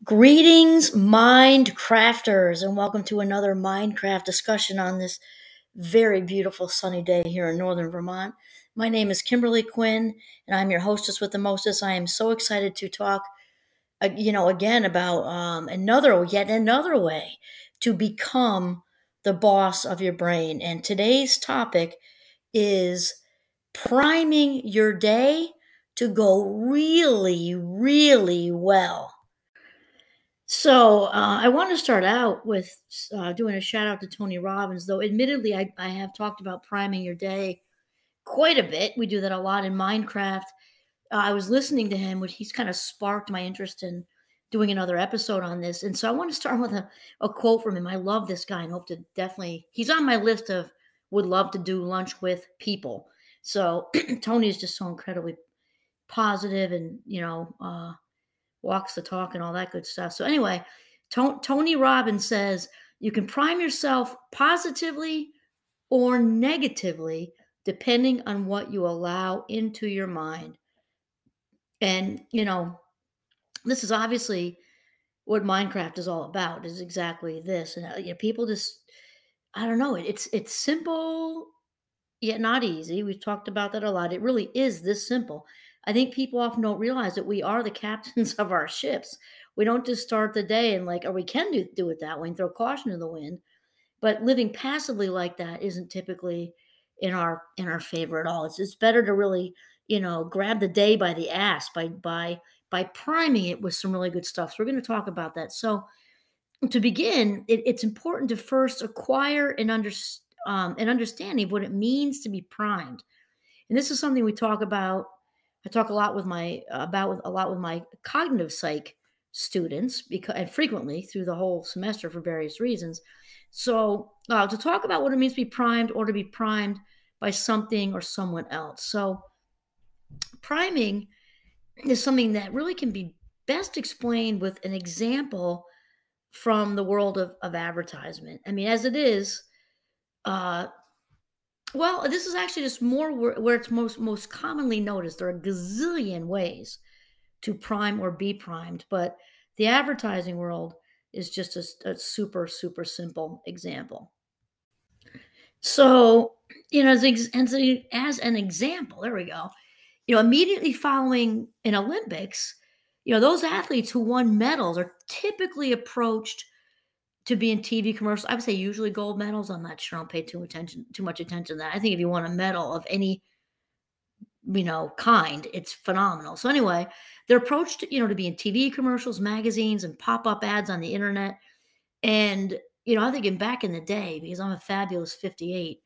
Greetings, Mind Crafters, and welcome to another Minecraft discussion on this very beautiful sunny day here in northern Vermont. My name is Kimberly Quinn, and I'm your hostess with the mostest. I am so excited to talk, again about yet another way to become the boss of your brain. And today's topic is priming your day to go really, really well. So I want to start out with doing a shout out to Tony Robbins, though admittedly I have talked about priming your day quite a bit. We do that a lot in Minecraft. I was listening to him, which he's kind of sparked my interest in doing another episode on this. And so I want to start with a quote from him. I love this guy and hope to he's on my list of would love to do lunch with people. So Tony is just so incredibly positive and, walks the talk and all that good stuff. So anyway, Tony Robbins says you can prime yourself positively or negatively depending on what you allow into your mind. And, this is obviously what Minecraft is all about, is exactly this. And people just, I don't know, it's simple yet not easy. We've talked about that a lot. It really is this simple. I think people often don't realize that we are the captains of our ships. We don't just start the day and or we can do it that way and throw caution to the wind. But living passively like that isn't typically in our favor at all. It's better to really grab the day by the ass by priming it with some really good stuff. So we're going to talk about that. So to begin, it's important to first acquire an understanding of what it means to be primed. And this is something we talk about. I talk a lot with my cognitive psych students and frequently through the whole semester for various reasons. So to talk about what it means to be primed or to be primed by something or someone else. So priming is something that really can be best explained with an example from the world of advertisement. I mean, as it is, this is actually just more where it's most commonly noticed. There are a gazillion ways to prime or be primed, but the advertising world is just a super, super simple example. So, as an example, there we go. Immediately following an Olympics, those athletes who won medals are typically approached to be in TV commercials. I would say usually gold medals. I'm not sure. I don't pay too much attention to that. I think if you want a medal of any, kind, it's phenomenal. So anyway, they're approached, to be in TV commercials, magazines, and pop-up ads on the internet. And, I think back in the day, because I'm a fabulous 58,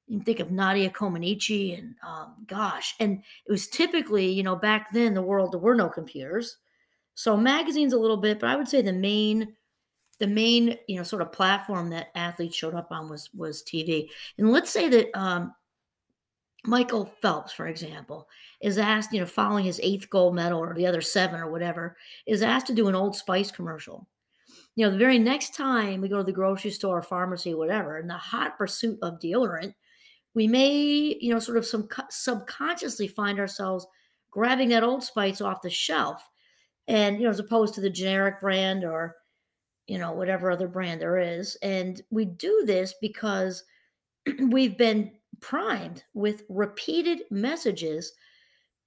you can think of Nadia Comaneci and and it was typically, back then there were no computers. So magazines a little bit, but I would say the main, sort of platform that athletes showed up on was TV. And let's say that Michael Phelps, for example, is asked, following his 8th gold medal or the other 7 or whatever, is asked to do an Old Spice commercial. The very next time we go to the grocery store, pharmacy, whatever, in the hot pursuit of deodorant, we may, sort of subconsciously find ourselves grabbing that Old Spice off the shelf. And, as opposed to the generic brand or, whatever other brand there is. And we do this because we've been primed with repeated messages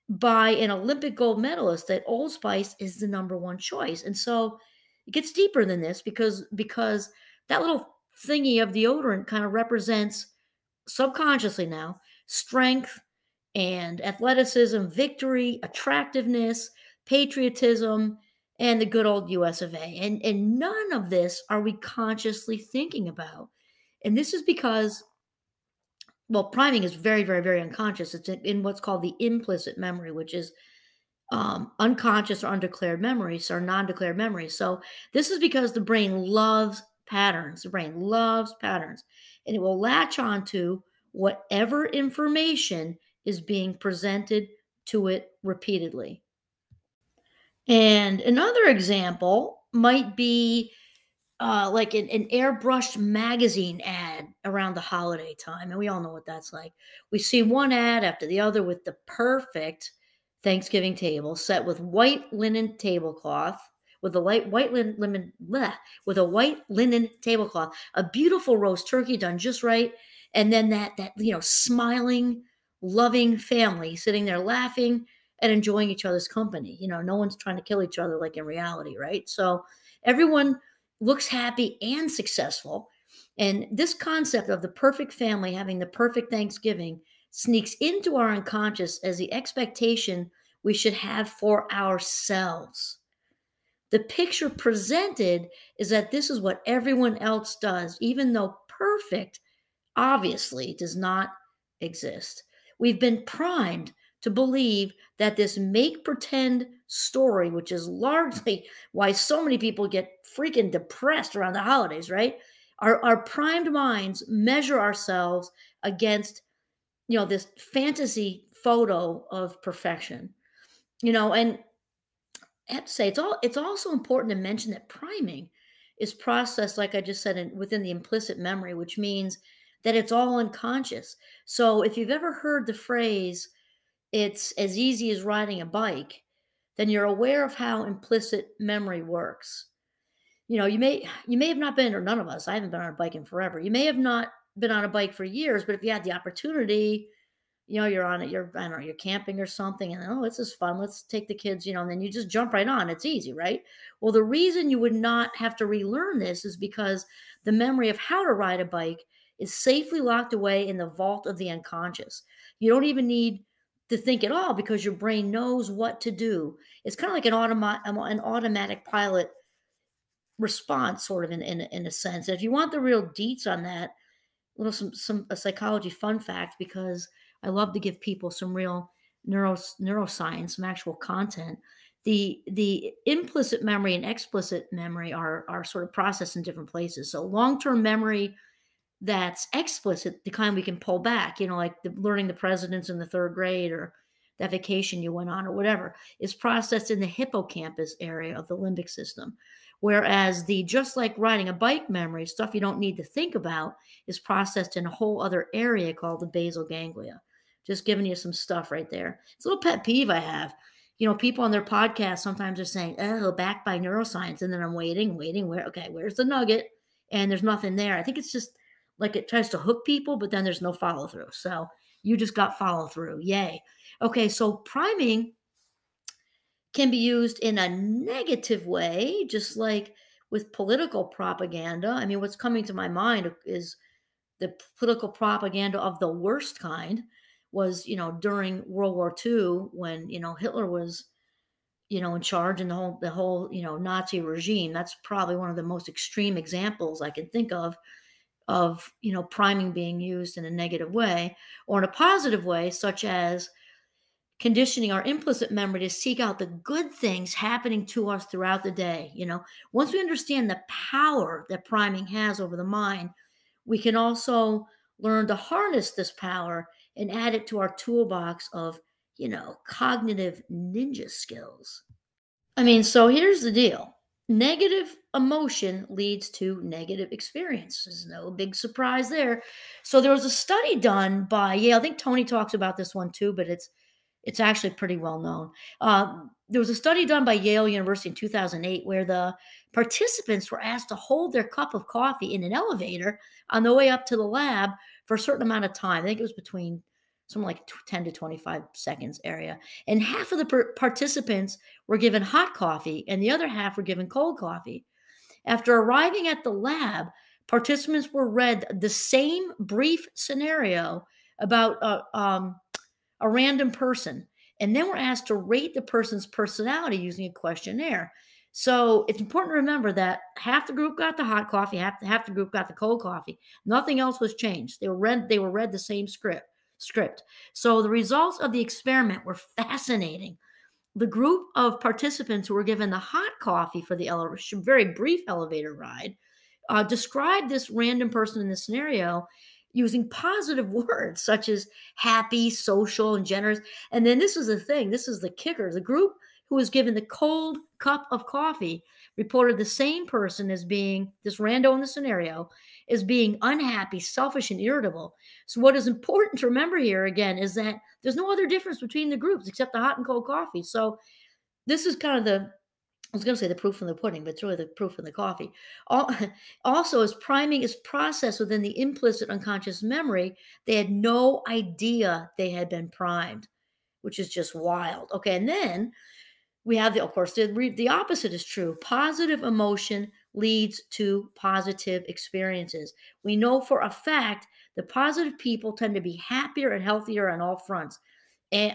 by an Olympic gold medalist that Old Spice is the number one choice. And so it gets deeper than this because that little thingy of deodorant kind of represents subconsciously now strength and athleticism, victory, attractiveness, patriotism, and the good old US of A. And none of this are we consciously thinking about. And this is because, priming is very, very, very unconscious. It's in what's called the implicit memory, which is unconscious or undeclared memories or non-declared memories. So this is because the brain loves patterns. The brain loves patterns. And it will latch on to whatever information is being presented to it repeatedly. And another example might be like an airbrushed magazine ad around the holiday time. And we all know what that's like. We see one ad after the other with the perfect Thanksgiving table set with white linen tablecloth, with a with a white linen tablecloth, a beautiful roast turkey done just right, and then that smiling, loving family sitting there laughing and enjoying each other's company. No one's trying to kill each other like in reality, right? So everyone looks happy and successful. And this concept of the perfect family having the perfect Thanksgiving sneaks into our unconscious as the expectation we should have for ourselves. The picture presented is that this is what everyone else does, even though perfect obviously does not exist. We've been primed to believe that this make pretend story, which is largely why so many people get freaking depressed around the holidays, right? Our primed minds measure ourselves against this fantasy photo of perfection. And I have to say it's also important to mention that priming is processed, like I just said, within the implicit memory, which means that it's all unconscious. So if you've ever heard the phrase, it's as easy as riding a bike, then you're aware of how implicit memory works. You may have not been, or none of us, I haven't been on a bike in forever. You may have not been on a bike for years, but if you had the opportunity, you're on it, I don't know, you're camping or something, and oh, this is fun. Let's take the kids, and then you just jump right on. It's easy, right? Well, the reason you would not have to relearn this is because the memory of how to ride a bike is safely locked away in the vault of the unconscious. You don't even need to think at all because your brain knows what to do. It's kind of like an automatic pilot response, sort of in a sense. And if you want the real deets on that, a psychology fun fact, because I love to give people some real neuroscience, some actual content. The implicit memory and explicit memory are sort of processed in different places. So long-term memory that's explicit, the kind we can pull back, like learning the presidents in the third grade or that vacation you went on or whatever, is processed in the hippocampus area of the limbic system. Whereas the just like riding a bike memory, stuff you don't need to think about, is processed in a whole other area called the basal ganglia. Just giving you some stuff right there. It's a little pet peeve I have. People on their podcast sometimes are saying, oh, backed by neuroscience. And then I'm waiting. Where's the nugget? And there's nothing there. I think it's just like it tries to hook people, but then there's no follow through. So you just got follow through. Yay. Okay, so priming can be used in a negative way, just like with political propaganda. I mean, what's coming to my mind is the political propaganda of the worst kind was, during World War II when, Hitler was, in charge, and the whole, Nazi regime. That's probably one of the most extreme examples I can think of, priming being used in a negative way, or in a positive way, such as conditioning our implicit memory to seek out the good things happening to us throughout the day. Once we understand the power that priming has over the mind, we can also learn to harness this power and add it to our toolbox of, cognitive ninja skills. I mean, so here's the deal. Negative emotion leads to negative experiences. No big surprise there. So there was a study done by Yale. I think Tony talks about this one too, but it's actually pretty well known. There was a study done by Yale University in 2008 where the participants were asked to hold their cup of coffee in an elevator on the way up to the lab for a certain amount of time. I think it was between something like 10 to 25 seconds area. And half of the participants were given hot coffee and the other half were given cold coffee. After arriving at the lab, participants were read the same brief scenario about a random person, and then were asked to rate the person's personality using a questionnaire. So it's important to remember that half the group got the hot coffee, half the group got the cold coffee. Nothing else was changed. They were read the same script. So the results of the experiment were fascinating. The group of participants who were given the hot coffee for the very brief elevator ride described this random person in the scenario using positive words such as happy, social, and generous. And then this is the thing. This is the kicker. The group who was given the cold cup of coffee reported the same person as being, this rando in the scenario, as being unhappy, selfish, and irritable. So what is important to remember here, again, is that there's no other difference between the groups except the hot and cold coffee. So this is kind of I was going to say the proof in the pudding, but it's really the proof in the coffee. Al- Also, as priming is processed within the implicit unconscious memory, they had no idea they had been primed, which is just wild. Okay, and then we have of course, the opposite is true. Positive emotion leads to positive experiences. We know for a fact that positive people tend to be happier and healthier on all fronts. And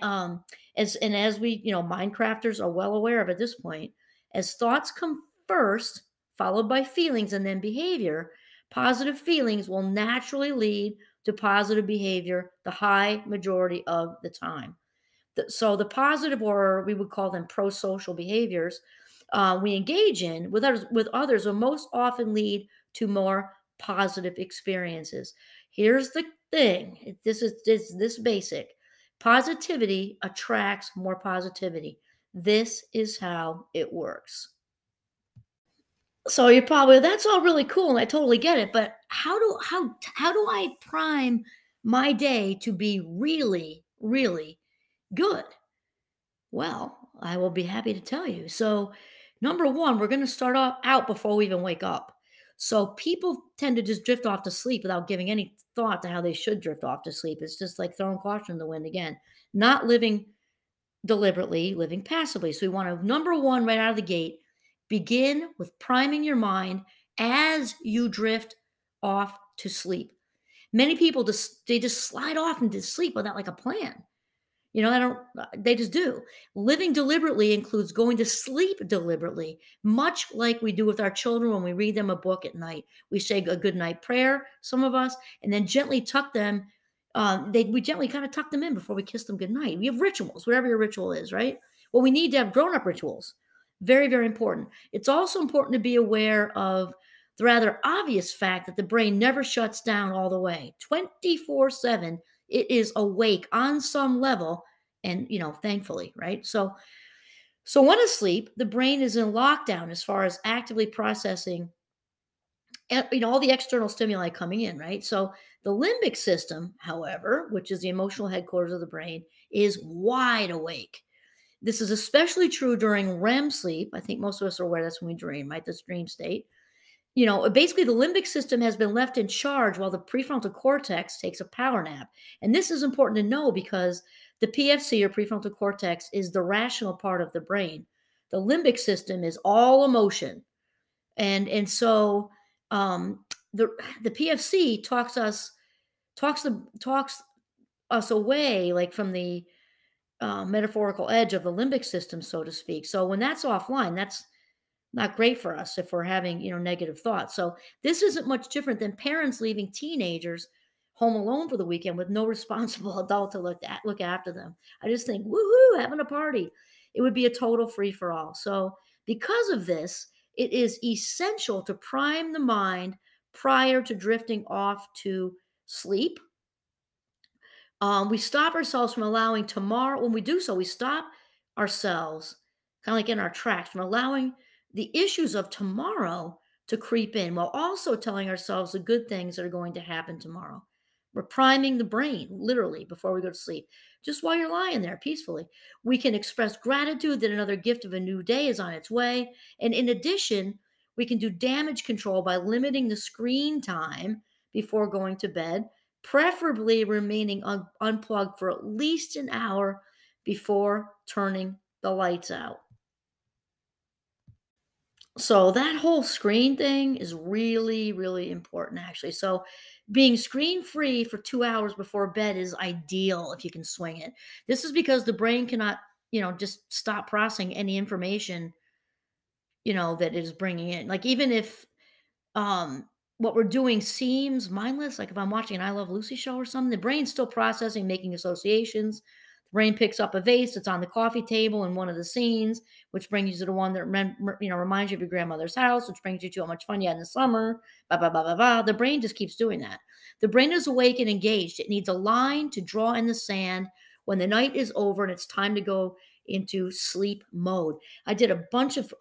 as we, Minecrafters are well aware of at this point, as thoughts come first, followed by feelings and then behavior, positive feelings will naturally lead to positive behavior the high majority of the time. So the positive, or we would call them pro-social behaviors, we engage in with others will most often lead to more positive experiences. Here's the thing. This basic. Positivity attracts more positivity. This is how it works. So you're probably, that's all really cool and I totally get it, but how do I prime my day to be really, really good? Well, I will be happy to tell you. So, number one, we're going to start off out before we even wake up. So, people tend to just drift off to sleep without giving any thought to how they should drift off to sleep. It's just like throwing caution in the wind again, not living deliberately, living passively. So, we want to, number one, right out of the gate, begin with priming your mind as you drift off to sleep. Many people just slide off into sleep without like a plan. I don't, they just do. Living deliberately includes going to sleep deliberately, much like we do with our children when we read them a book at night. We say a good night prayer, some of us, and then gently tuck them. We gently kind of tuck them in before we kiss them good night. We have rituals, whatever your ritual is, right? Well, we need to have grown up rituals. Very, very important. It's also important to be aware of the rather obvious fact that the brain never shuts down all the way. 24/7, it is awake on some level, and thankfully, right? So when asleep, the brain is in lockdown as far as actively processing all the external stimuli coming in, right? So the limbic system, however, which is the emotional headquarters of the brain, is wide awake. This is especially true during REM sleep. I think most of us are aware that's when we dream, right? This dream state. Basically, the limbic system has been left in charge while the prefrontal cortex takes a power nap. And this is important to know because the PFC, or prefrontal cortex, is the rational part of the brain. The limbic system is all emotion. And so the PFC talks us away, like from the metaphorical edge of the limbic system, so to speak. So when that's offline, that's not great for us if we're having negative thoughts. So this isn't much different than parents leaving teenagers home alone for the weekend with no responsible adult to look after them. I just think, woohoo, having a party. It would be a total free for all. So because of this, it is essential to prime the mind prior to drifting off to sleep. We stop ourselves from allowing tomorrow. When we do so, we stop ourselves, kind of like in our tracks, from allowing the issues of tomorrow to creep in, while also telling ourselves the good things that are going to happen tomorrow. We're priming the brain, literally, before we go to sleep. Just while you're lying there peacefully, we can express gratitude that another gift of a new day is on its way. And in addition, we can do damage control by limiting the screen time before going to bed, preferably remaining unplugged for at least an hour before turning the lights out. So that whole screen thing is really, really important, actually. So being screen free for 2 hours before bed is ideal if you can swing it. This is because the brain cannot, just stop processing any information, that it is bringing in. Like even if what we're doing seems mindless, like if I'm watching an I Love Lucy show or something, the brain's still processing, making associations. The brain picks up a vase that's on the coffee table in one of the scenes, which brings you to the one that reminds you of your grandmother's house, which brings you to how much fun you had in the summer. Blah blah blah blah blah. The brain just keeps doing that. The brain is awake and engaged. It needs a line to draw in the sand when the night is over and it's time to go into sleep mode. I did a bunch of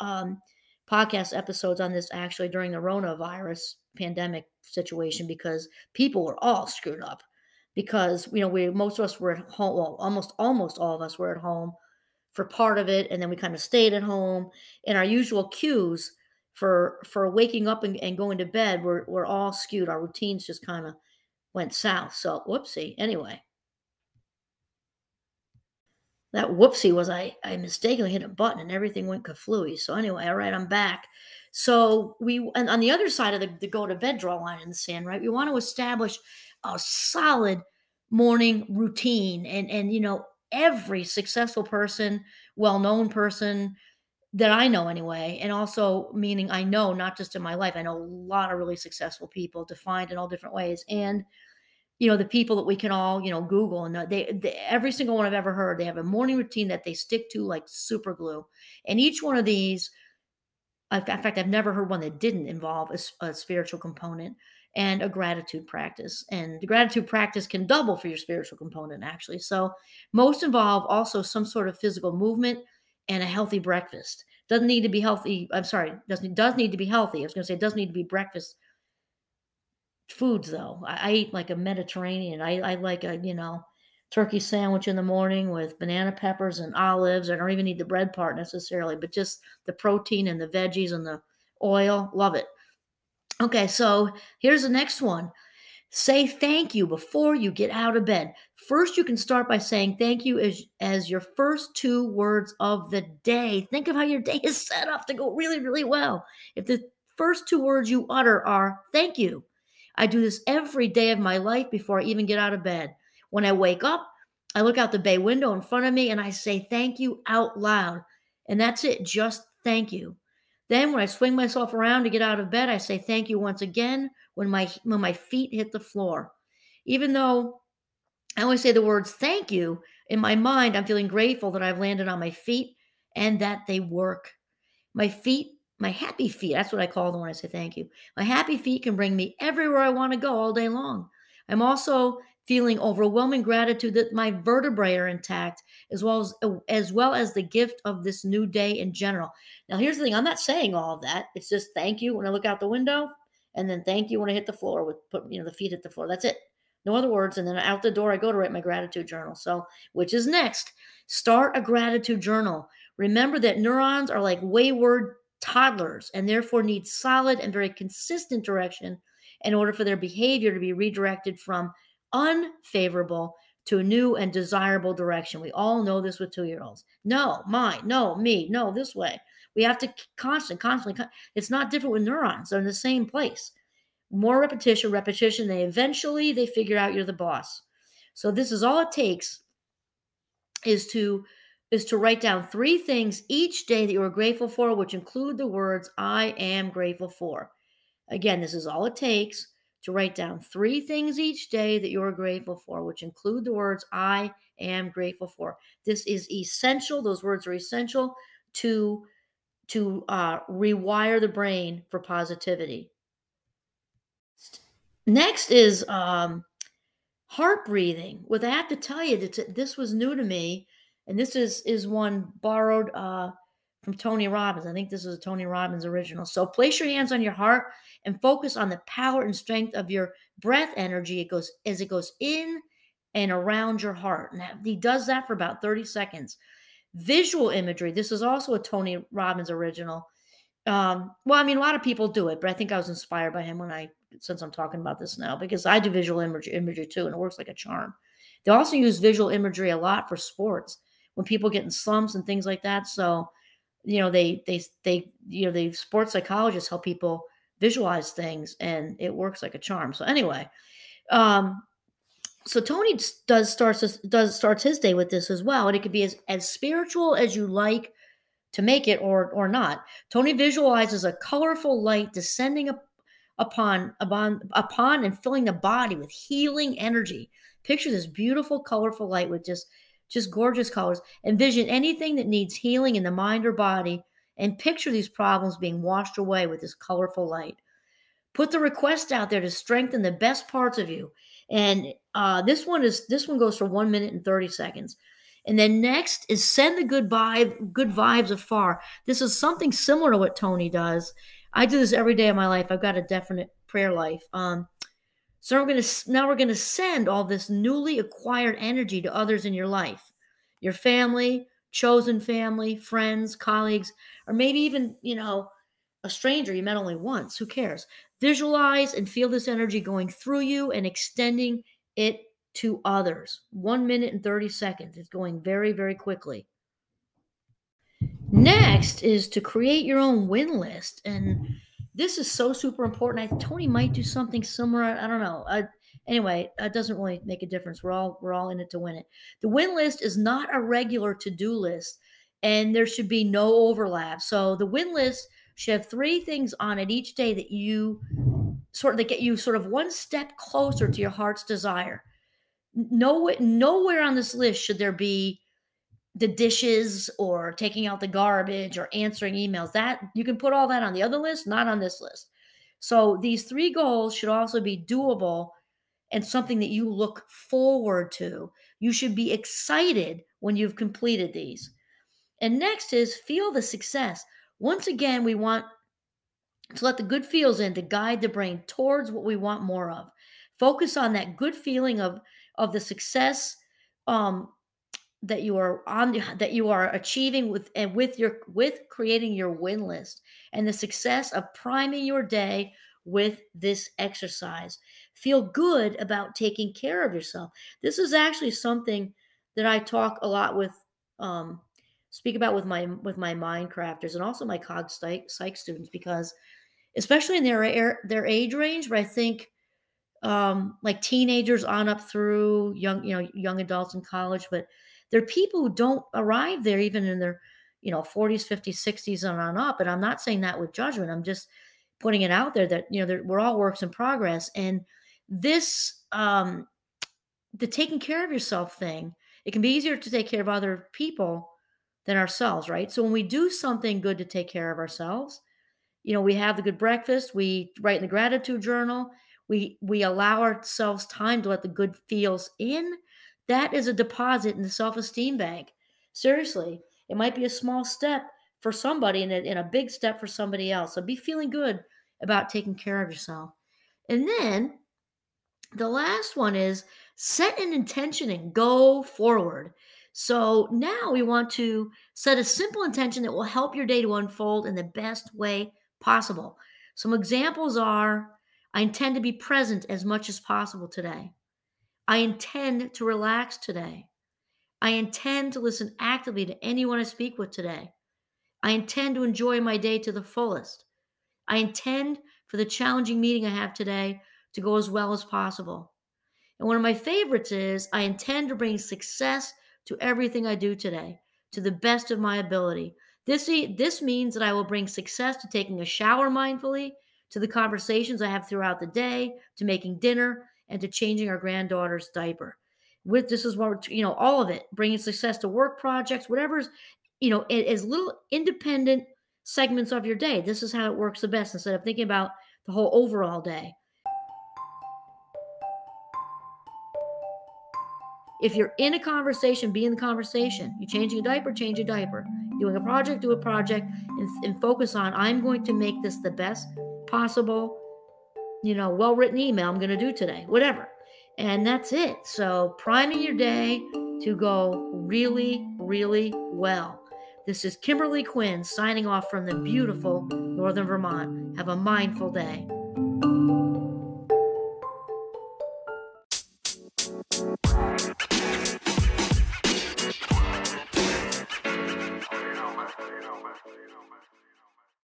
podcast episodes on this actually during the coronavirus pandemic situation because people were all screwed up because we most of us were at home. Well, almost all of us were at home for part of it, and then we kind of stayed at home. And our usual cues for waking up and going to bed were all skewed. Our routines just kind of went south. So whoopsie. Anyway, that whoopsie was I mistakenly hit a button and everything went kaflooey. So anyway, all right, I'm back. So and on the other side of the go to bed draw line in the sand, right? We want to establish a solid morning routine, and every successful person, well-known person that I know anyway, and also meaning I know not just in my life, I know a lot of really successful people defined in all different ways, and the people that we can all, Google, and they every single one I've ever heard, they have a morning routine that they stick to like super glue. And each one of these, in fact, I've never heard one that didn't involve a spiritual component and a gratitude practice. And the gratitude practice can double for your spiritual component, actually. So most involve also some sort of physical movement and a healthy breakfast. Doesn't need to be healthy. I'm sorry, does need to be healthy. I was going to say it does need to be breakfast foods though. I eat like a Mediterranean. I like a, turkey sandwich in the morning with banana peppers and olives. I don't even need the bread part necessarily, but just the protein and the veggies and the oil. Love it. Okay, so here's the next one. Say thank you before you get out of bed. First, you can start by saying thank you as your first two words of the day. Think of how your day is set up to go really, really well. If the first two words you utter are thank you. I do this every day of my life before I even get out of bed. When I wake up, I look out the bay window in front of me and I say thank you out loud. And that's it, just thank you. Then when I swing myself around to get out of bed, I say thank you once again when my feet hit the floor. Even though I only say the words thank you, in my mind, I'm feeling grateful that I've landed on my feet and that they work. My feet, my happy feet, that's what I call them when I say thank you. My happy feet can bring me everywhere I want to go all day long. I'm also feeling overwhelming gratitude that my vertebrae are intact, as well as the gift of this new day in general. Now, here's the thing: I'm not saying all of that. It's just thank you when I look out the window, and then thank you when I hit the floor the feet hit the floor. That's it. No other words. And then out the door, I go to write my gratitude journal. So, which is next? Start a gratitude journal. Remember that neurons are like wayward toddlers and therefore need solid and very consistent direction in order for their behavior to be redirected from unfavorable to a new and desirable direction. We all know this with 2-year-olds. No, mine, no, me, no, this way. We have to constantly. It's not different with neurons. They're in the same place. More repetition, they eventually figure out you're the boss. So this is all it takes is to write down 3 things each day that you are grateful for, which include the words I am grateful for. Again, this is all it takes to write down 3 things each day that you're grateful for, which include the words I am grateful for. This is essential. Those words are essential to rewire the brain for positivity. Next is heart breathing. What I have to tell you, this was new to me, and this is one borrowed from Tony Robbins. I think this is a Tony Robbins original. So place your hands on your heart and focus on the power and strength of your breath energy. It goes in and around your heart. And he does that for about 30 seconds. Visual imagery. This is also a Tony Robbins original. A lot of people do it, but I think I was inspired by him since I'm talking about this now, because I do visual imagery too, and it works like a charm. They also use visual imagery a lot for sports when people get in slumps and things like that. So, they sports psychologists help people visualize things, and it works like a charm. So anyway, so Tony starts his day with this as well, and it could be as spiritual as you like to make it or not. Tony visualizes a colorful light descending upon and filling the body with healing energy. Picture this beautiful, colorful light with just gorgeous colors. Envision anything that needs healing in the mind or body, and picture these problems being washed away with this colorful light. Put the request out there to strengthen the best parts of you. And this one goes for 1 minute and 30 seconds. And then next is send the good vibes afar. This is something similar to what Tony does. I do this every day of my life. I've got a definite prayer life. So we're gonna send all this newly acquired energy to others in your life, your family, chosen family, friends, colleagues, or maybe even, a stranger you met only once. Who cares? Visualize and feel this energy going through you and extending it to others. 1 minute and 30 seconds. It's going very, very quickly. Next is to create your own win list. And this is so super important. Tony might do something similar. I don't know. Anyway, it doesn't really make a difference. We're all in it to win it. The win list is not a regular to-do list, and there should be no overlap. So the win list should have 3 things on it each day that get you sort of one step closer to your heart's desire. Nowhere on this list should there be the dishes or taking out the garbage or answering emails. That you can put all that on the other list, not on this list. So these 3 goals should also be doable and something that you look forward to. You should be excited when you've completed these. And next is feel the success. Once again, we want to let the good feels in to guide the brain towards what we want more of. Focus on that good feeling of the success that you are achieving with creating your win list, and the success of priming your day with this exercise. Feel good about taking care of yourself. This is actually something that I talk a lot with speak about with my mind crafters and also my cog psych students, because especially in their age range, but I think like teenagers on up through young adults in college, but there are people who don't arrive there even in their 40s, 50s, 60s and on up. And I'm not saying that with judgment. I'm just putting it out there that we're all works in progress. And this the taking care of yourself thing, it can be easier to take care of other people than ourselves, right? So when we do something good to take care of ourselves, we have the good breakfast, we write in the gratitude journal, we allow ourselves time to let the good feels in. That is a deposit in the self-esteem bank. Seriously, it might be a small step for somebody and a big step for somebody else. So be feeling good about taking care of yourself. And then the last one is set an intention and go forward. So now we want to set a simple intention that will help your day to unfold in the best way possible. Some examples are: I intend to be present as much as possible today. I intend to relax today. I intend to listen actively to anyone I speak with today. I intend to enjoy my day to the fullest. I intend for the challenging meeting I have today to go as well as possible. And one of my favorites is: I intend to bring success to everything I do today, to the best of my ability. This means that I will bring success to taking a shower mindfully, to the conversations I have throughout the day, to making dinner, and to changing our granddaughter's diaper. This is what all of it, bringing success to work projects, whatever's as little independent segments of your day. This is how it works the best, instead of thinking about the whole overall day. If you're in a conversation, be in the conversation. You're changing a diaper, change a diaper. Doing a project, do a project, and focus on: I'm going to make this the best possible, well-written email I'm going to do today, whatever. And that's it. So priming your day to go really, really well. This is Kimberly Quinn signing off from the beautiful Northern Vermont. Have a mindful day.